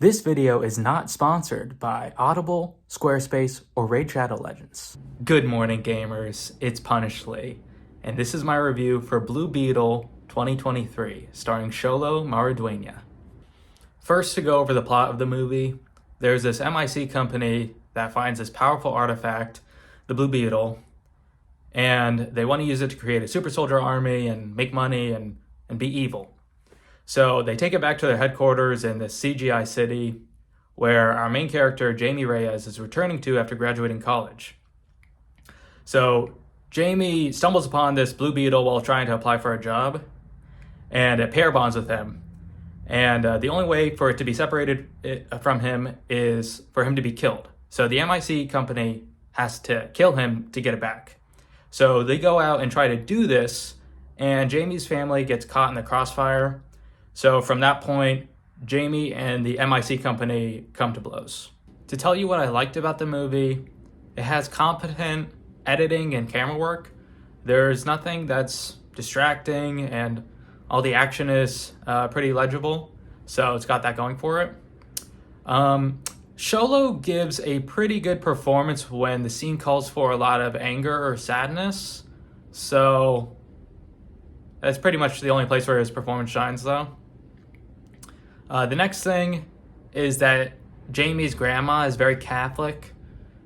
This video is not sponsored by Audible, Squarespace, or Raid Shadow Legends. Good morning, gamers. It's Punishly, and this is my review for Blue Beetle 2023, starring Xolo Maridueña. First, to go over the plot of the movie, there's this MIC company that finds this powerful artifact, the Blue Beetle, and they want to use it to create a super soldier army and make money and be evil. So they take it back to their headquarters in this CGI city where our main character, Jamie Reyes, is returning to after graduating college. So Jamie stumbles upon this Blue Beetle while trying to apply for a job, and it pair bonds with him. And the only way for it to be separated from him is for him to be killed. So the MIC company has to kill him to get it back. So they go out and try to do this, and Jamie's family gets caught in the crossfire. So from that point, Jamie and the MIC company come to blows. To tell you what I liked about the movie, it has competent editing and camera work. There's nothing that's distracting, and all the action is pretty legible. So it's got that going for it. Xolo gives a pretty good performance when the scene calls for a lot of anger or sadness. So that's pretty much the only place where his performance shines, though. The next thing is that Jamie's grandma is very Catholic.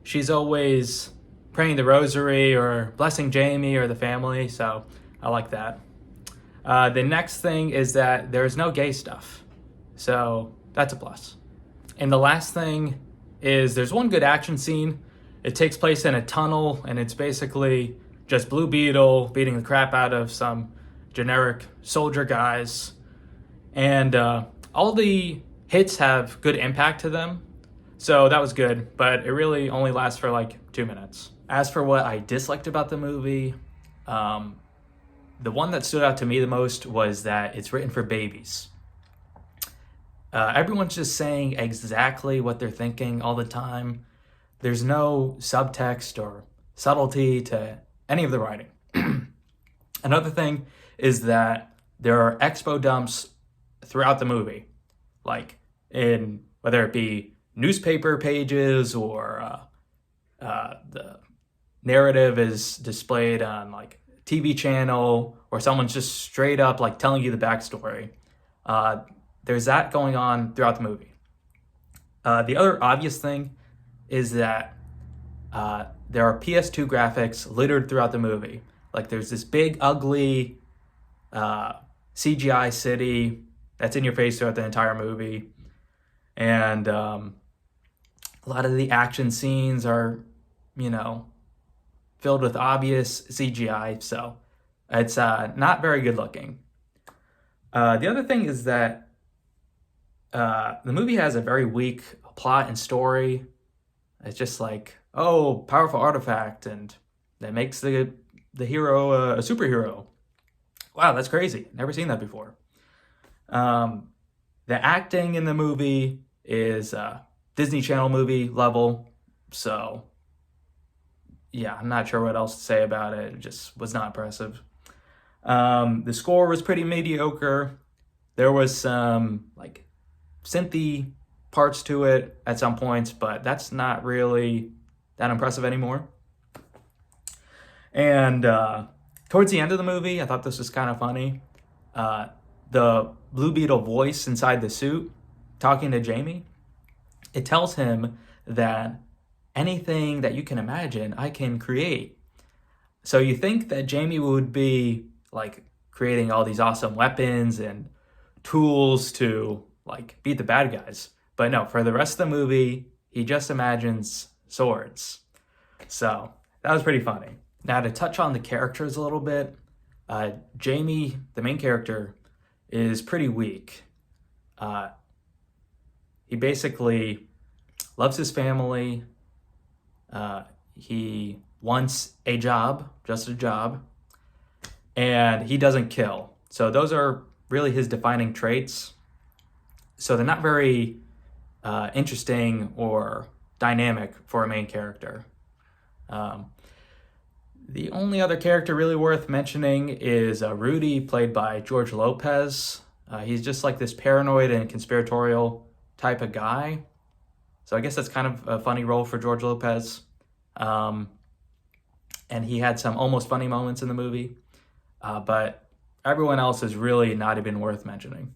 She's always praying the rosary or blessing Jamie or the family, so I like that. The next thing is that there's no gay stuff, so that's a plus. And the last thing is there's one good action scene. It takes place in a tunnel, and it's basically just Blue Beetle beating the crap out of some generic soldier guys. And all the hits have good impact to them, so that was good, but it really only lasts for like 2 minutes. As for what I disliked about the movie, the one that stood out to me the most was that it's written for babies. Everyone's just saying exactly what they're thinking all the time. There's no subtext or subtlety to any of the writing. Another thing is that there are expo dumps throughout the movie, like in whether it be newspaper pages or the narrative is displayed on like TV channel, or someone's just straight up like telling you the backstory. There's that going on throughout the movie. The other obvious thing is that there are PS2 graphics littered throughout the movie. Like there's this big ugly CGI city that's in your face throughout the entire movie. And a lot of the action scenes are, filled with obvious CGI, so it's not very good looking. The other thing is that the movie has a very weak plot and story. It's just like, oh, powerful artifact, and that makes the hero a superhero. Wow, that's crazy. Never seen that before. The acting in the movie is Disney Channel movie level, so yeah, I'm not sure what else to say about it. It just was not impressive. The score was pretty mediocre. There was some like synthy parts to it at some points, but that's not really that impressive anymore. And towards the end of the movie, I thought this was kind of funny. The Blue Beetle voice inside the suit talking to Jamie, it tells him that anything that you can imagine, I can create. So you think that Jamie would be like creating all these awesome weapons and tools to like beat the bad guys. But no, for the rest of the movie, he just imagines swords. So that was pretty funny. Now to touch on the characters a little bit, Jamie, the main character, is pretty weak. He basically loves his family. He wants a job, just a job, and he doesn't kill. So those are really his defining traits. So they're not very interesting or dynamic for a main character. The only other character really worth mentioning is Rudy, played by George Lopez. He's just like this paranoid and conspiratorial type of guy. So I guess that's kind of a funny role for George Lopez. And he had some almost funny moments in the movie. But everyone else is really not even worth mentioning.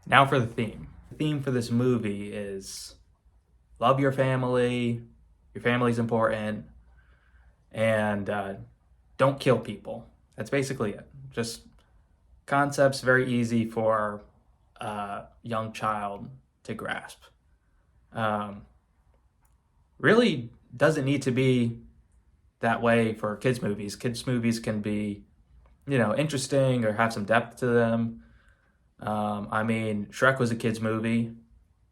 Now for the theme. The theme for this movie is love your family's important, and don't kill people. That's basically it. Just concepts very easy for a young child to grasp. Really doesn't need to be that way for kids' movies. Kids' movies can be, interesting or have some depth to them. I mean, Shrek was a kids' movie,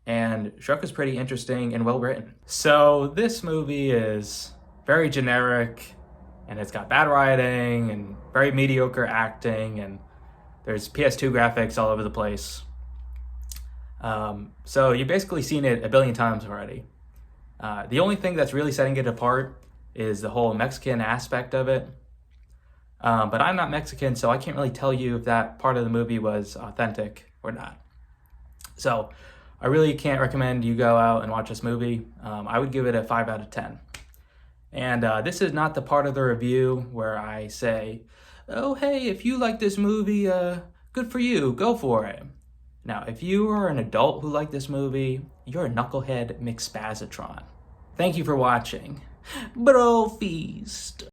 and Shrek was pretty interesting and well written. So this movie is very generic, and it's got bad writing and very mediocre acting, and there's PS2 graphics all over the place. So you've basically seen it a billion times already. The only thing that's really setting it apart is the whole Mexican aspect of it. But I'm not Mexican, so I can't really tell you if that part of the movie was authentic or not. So I really can't recommend you go out and watch this movie. I would give it a 5 out of 10. And this is not the part of the review where I say, oh, hey, if you like this movie, good for you, go for it. Now, if you are an adult who liked this movie, you're a knucklehead McSpazatron. Thank you for watching. Bro Feast.